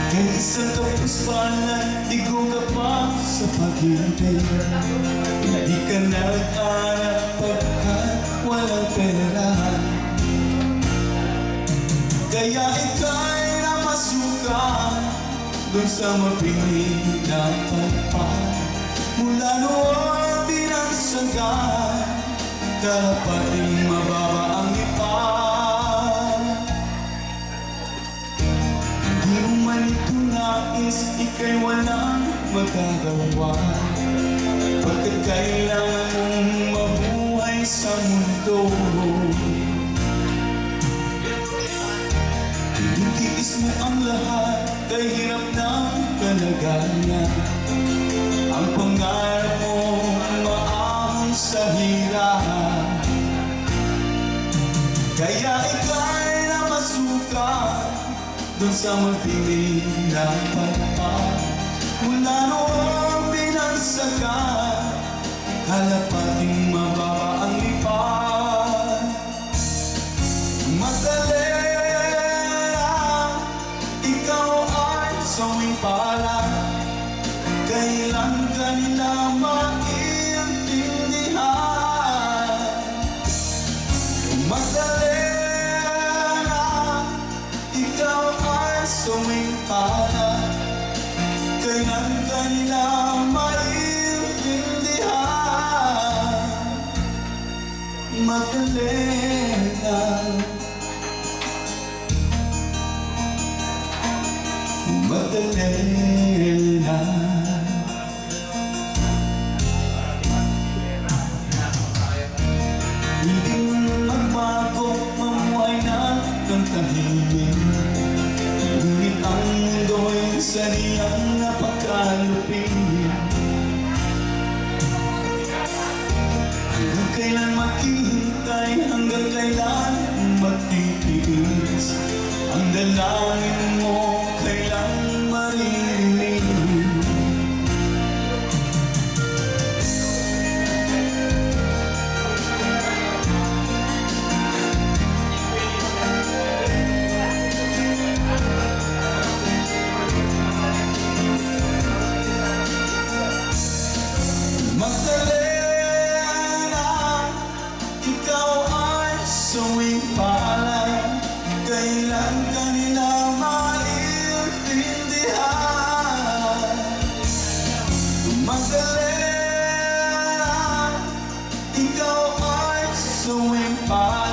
Kahit isang kapuspanan, ligo ka pa sa paghihintay. Hindi ka nag-anak pagkat walang pera. Kaya ika'y namasukan doon sa mapiling na pagpapal. Mula noon binagsagan, karapating mababa ang ipal. Hindi mo man ito nais, ika'y walang magagawa, pagkat kailangan mong mabuhay sa mundo. Tinitiis mo ang lahat, kay hirap ng kalagayan. Ang pangarap mo maahon sa hirap. Kaya ika'y namasukan doon sa mapiling na pagpapal. Mula noong binagsagan, kalapating mababa ang ipal. Madali lang, ikaw ay sawing pala. Kailan ka nila maintindihan? Madali lang, ikaw ay sawing pala. Kailan ka nila maintindihan? Madali lang, madali lang. Hindi magbago, mamuhay na ng tahimik. Ngunit ang mundo'y saniyang napakalupit. Hanggang kailan maghihintay, hanggang kailan magtitiis? Ang dalangin mo kailan maririnig? Sawing palay, kailan ka nila maintindihan? Madali lang, ikaw ay sawing palay.